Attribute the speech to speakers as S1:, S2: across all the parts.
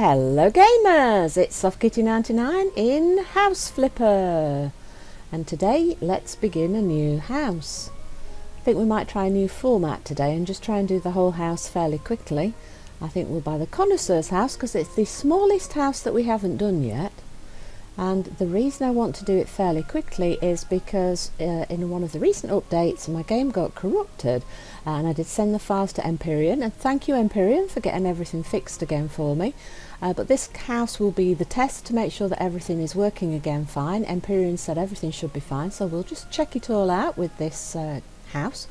S1: Hello gamers, it's SoftKitty99 in House Flipper, and today let's begin a new house. I think we might try a new format today and just try and do the whole house fairly quickly. I think we'll buy the Connoiseur's house because it's the smallest house that we haven't done yet, and the reason I want to do it fairly quickly is because in one of the recent updates my game got corrupted, and I did send the files to Empyrean, and thank you Empyrean for getting everything fixed again for me. But this house will be the test to make sure that everything is working again fine. Empyrean said everything should be fine, so we'll just check it all out with this house,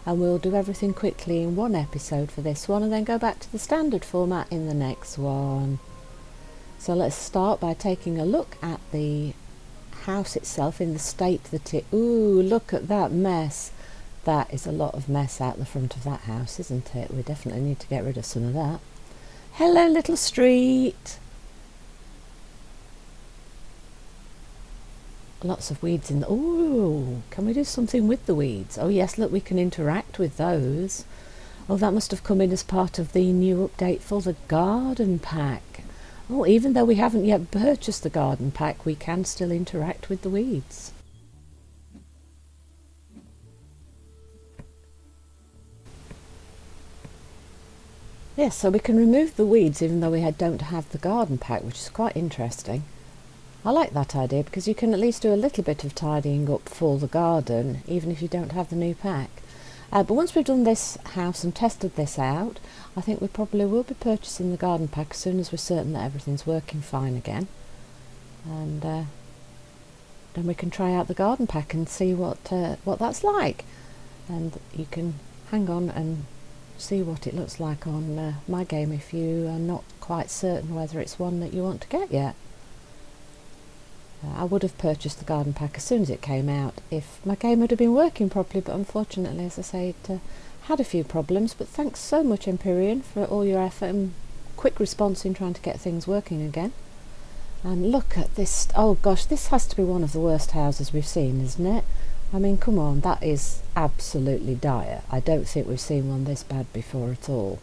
S1: and we'll do everything quickly in one episode for this one and then go back to the standard format in the next one. So let's start by taking a look at the house itself in the state that it... Ooh, look at that mess. That is a lot of mess out the front of that house, isn't it? We definitely need to get rid of some of that. Hello little street. Lots of weeds in the... Ooh, can we do something with the weeds? Oh yes, look, we can interact with those. Oh, that must have come in as part of the new update for the garden pack. Oh, even though we haven't yet purchased the garden pack, we can still interact with the weeds. Yes, so we can remove the weeds even though we don't have the garden pack, which is quite interesting. I like that idea because you can at least do a little bit of tidying up for the garden, even if you don't have the new pack. But once we've done this house and tested this out, I think we probably will be purchasing the garden pack as soon as we're certain that everything's working fine again. And then we can try out the garden pack and see what that's like. And you can hang on and see what it looks like on my game if you are not quite certain whether it's one that you want to get yet. I would have purchased the garden pack as soon as it came out if my game would have been working properly, but unfortunately, as I say, it had a few problems. But thanks so much Empyrean for all your effort and quick response in trying to get things working again. And look at this. Oh gosh, this has to be one of the worst houses we've seen, isn't it? I mean, come on, that is absolutely dire. I don't think we've seen one this bad before at all.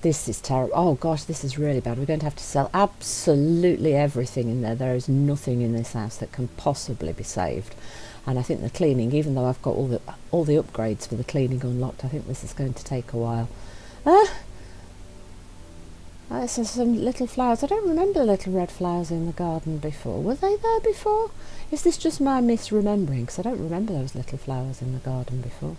S1: This is terrible. Oh gosh, this is really bad. We're going to have to sell absolutely everything in there. There is nothing in this house that can possibly be saved. And I think the cleaning, even though I've got all the upgrades for the cleaning unlocked, I think this is going to take a while. So some little flowers. I don't remember the little red flowers in the garden before. Were they there before? Is this just my misremembering? Because I don't remember those little flowers in the garden before.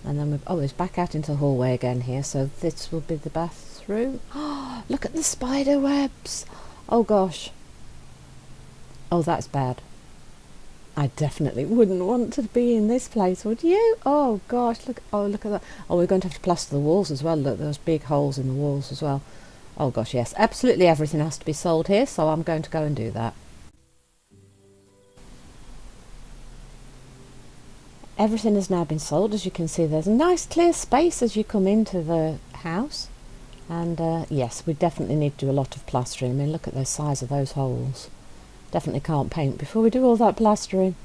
S1: And then it's back out into the hallway again here, so this will be the bathroom. Oh, look at the spider webs! Oh gosh. Oh, that's bad. I definitely wouldn't want to be in this place, would you? Oh gosh, look! Oh, look at that! Oh, we're going to have to plaster the walls as well. Look, those big holes in the walls as well. Oh gosh, yes, absolutely everything has to be sold here, so I'm going to go and do that. Everything has now been sold. As you can see, there's a nice clear space as you come into the house, and yes, we definitely need to do a lot of plastering. I mean, look at the size of those holes. Definitely can't paint before we do all that plastering.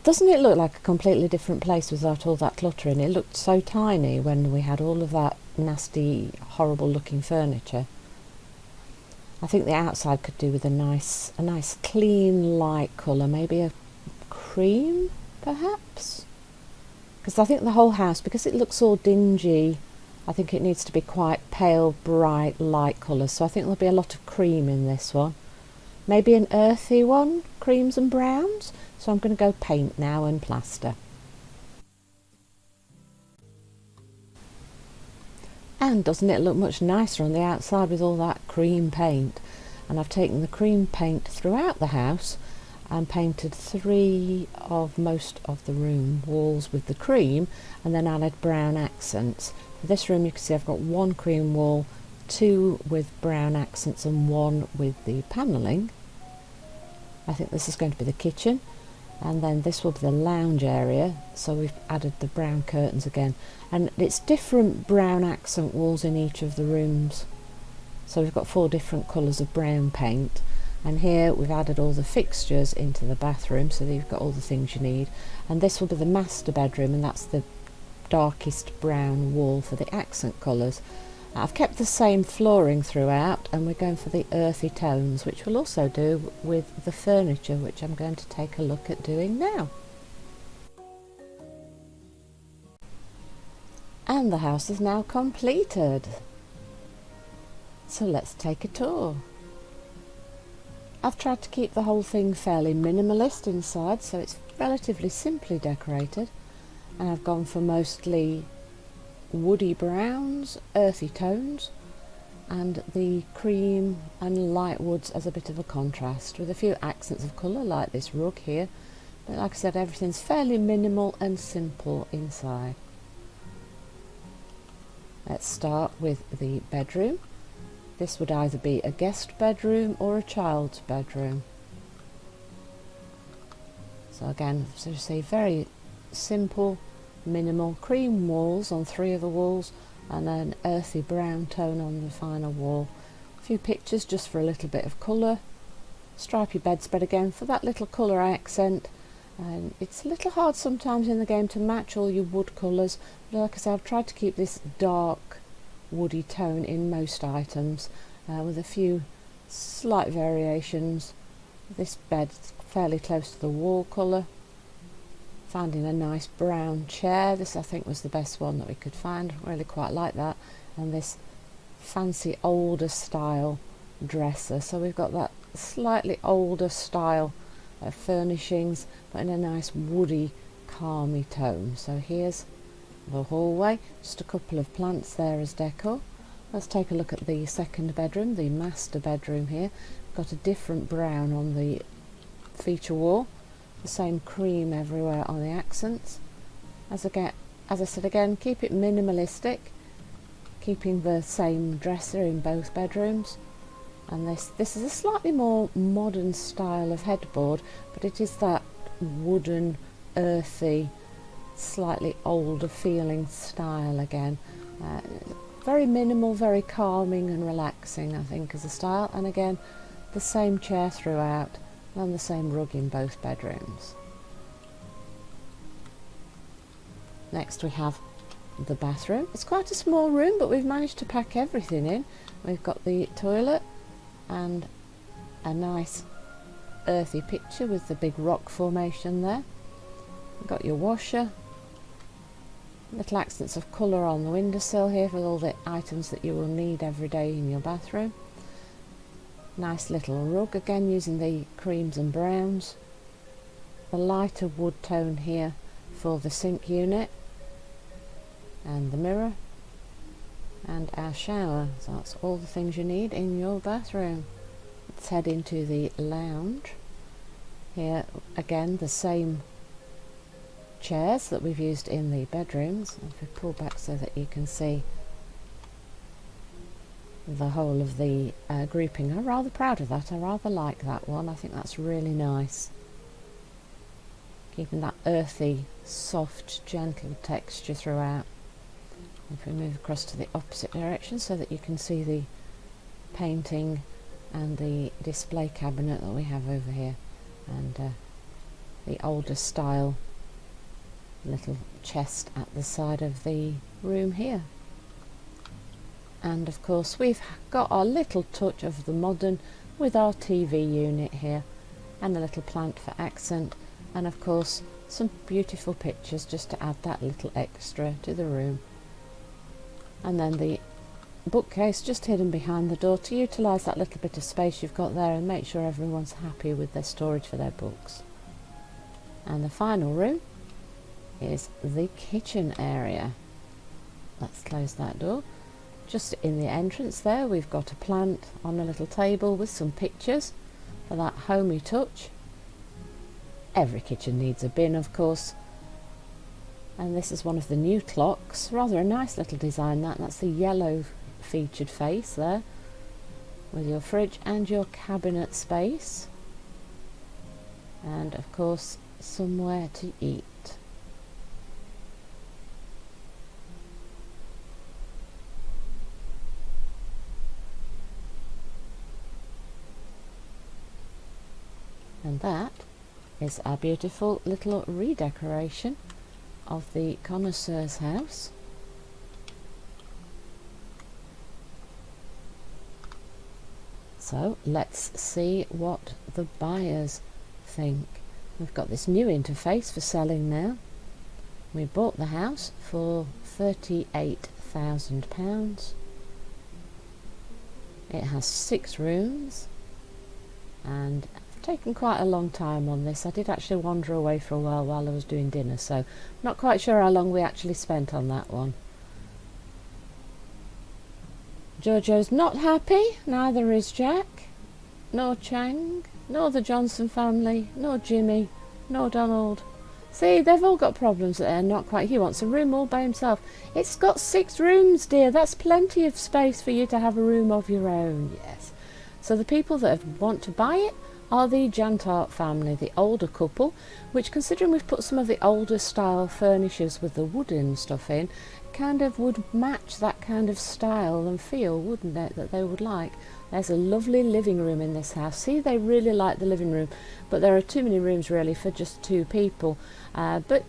S1: Doesn't it look like a completely different place without all that cluttering? It looked so tiny when we had all of that nasty, horrible looking furniture. I think the outside could do with a nice clean light colour, maybe a cream perhaps, because I think the whole house, because it looks all dingy, I think it needs to be quite pale bright light colours, so I think there'll be a lot of cream in this one, maybe an earthy one, creams and browns. So I'm going to go paint now and plaster. And doesn't it look much nicer on the outside with all that cream paint? And I've taken the cream paint throughout the house and painted 3 of most of the room walls with the cream, and then added brown accents. For this room you can see I've got 1 cream wall, 2 with brown accents and 1 with the panelling. I think this is going to be the kitchen. And then this will be the lounge area, so we've added the brown curtains again, and it's different brown accent walls in each of the rooms, so we've got 4 different colours of brown paint. And here we've added all the fixtures into the bathroom, so that you've got all the things you need. And this will be the master bedroom, and that's the darkest brown wall for the accent colours. I've kept the same flooring throughout, and we're going for the earthy tones, which we'll also do with the furniture, which I'm going to take a look at doing now. And the house is now completed. So let's take a tour. I've tried to keep the whole thing fairly minimalist inside, so it's relatively simply decorated, and I've gone for mostly woody browns, earthy tones, and the cream and light woods as a bit of a contrast, with a few accents of colour like this rug here. But like I said, everything's fairly minimal and simple inside. Let's start with the bedroom. This would either be a guest bedroom or a child's bedroom. So again, so you see, very simple, minimal cream walls on 3 of the walls, and an earthy brown tone on the final wall. A few pictures just for a little bit of colour. Stripy bedspread again for that little colour accent. And it's a little hard sometimes in the game to match all your wood colours, but like I said, I've tried to keep this dark woody tone in most items, with a few slight variations. This bed's fairly close to the wall colour. Finding a nice brown chair. This I think was the best one that we could find. Really quite like that. And this fancy older style dresser. So we've got that slightly older style furnishings, but in a nice woody, calmy tone. So here's the hallway. Just a couple of plants there as decor. Let's take a look at the second bedroom, the master bedroom here. Got a different brown on the feature wall. The same cream everywhere on the accents. As I said again, keep it minimalistic, keeping the same dresser in both bedrooms. And this is a slightly more modern style of headboard, but it is that wooden, earthy, slightly older feeling style again. Very minimal, very calming and relaxing, I think, as a style. And again, the same chair throughout, and the same rug in both bedrooms. Next we have the bathroom. It's quite a small room, but we've managed to pack everything in. We've got the toilet and a nice earthy picture with the big rock formation there. You've got your washer, little accents of colour on the windowsill here for all the items that you will need every day in your bathroom. Nice little rug, again using the creams and browns. The lighter wood tone here for the sink unit, and the mirror, and our shower. So that's all the things you need in your bathroom. Let's head into the lounge. Here again, the same chairs that we've used in the bedrooms. If we pull back so that you can see the whole of the grouping. I'm rather proud of that. I rather like that one. I think that's really nice. Keeping that earthy, soft, gentle texture throughout. If we move across to the opposite direction so that you can see the painting and the display cabinet that we have over here, and the older style little chest at the side of the room here. And of course we've got our little touch of the modern with our TV unit here, and a little plant for accent, and of course some beautiful pictures just to add that little extra to the room. And then the bookcase just hidden behind the door to utilise that little bit of space you've got there and make sure everyone's happy with their storage for their books. And the final room is the kitchen area. Let's close that door. Just in the entrance there we've got a plant on a little table with some pictures for that homey touch. Every kitchen needs a bin, of course. And this is one of the new clocks. Rather a nice little design that's the yellow featured face there, with your fridge and your cabinet space. And of course somewhere to eat. And that is our beautiful little redecoration of the Connoiseur's house. So let's see what the buyers think. We've got this new interface for selling now. We bought the house for £38,000. It has 6 rooms, and I've taken quite a long time on this. I did actually wander away for a while I was doing dinner, so I'm not quite sure how long we actually spent on that one. Jojo's not happy, neither is Jack, nor Chang, nor the Johnson family, nor Jimmy, nor Donald. See, they've all got problems that they're not quite. He wants a room all by himself. It's got 6 rooms, dear. That's plenty of space for you to have a room of your own. Yes. So the people that want to buy it are the Jantart family, the older couple, which, considering we've put some of the older style furnishings with the wooden stuff in, kind of would match that kind of style and feel, wouldn't it, that they would like. There's a lovely living room in this house. See, they really like the living room, but there are too many rooms really for just 2 people. But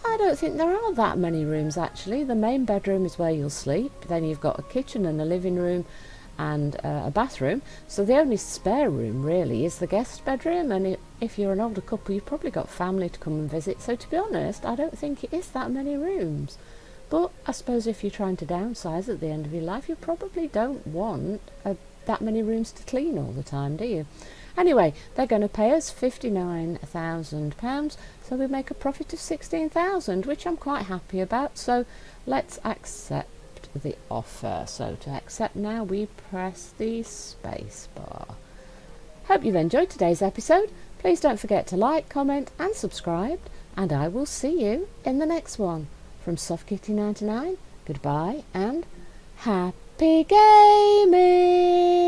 S1: I don't think there are that many rooms actually. The main bedroom is where you'll sleep. Then you've got a kitchen and a living room and a bathroom. So the only spare room really is the guest bedroom, and if you're an older couple you've probably got family to come and visit. So to be honest, I don't think it is that many rooms. But I suppose if you're trying to downsize at the end of your life, you probably don't want that many rooms to clean all the time, do you? Anyway, they're going to pay us £59,000, so we make a profit of £16,000, which I'm quite happy about. So let's accept the offer. So to accept now, we press the space bar. Hope you've enjoyed today's episode. Please don't forget to like, comment and subscribe, and I will see you in the next one. From SoftKitty99, goodbye and happy gaming!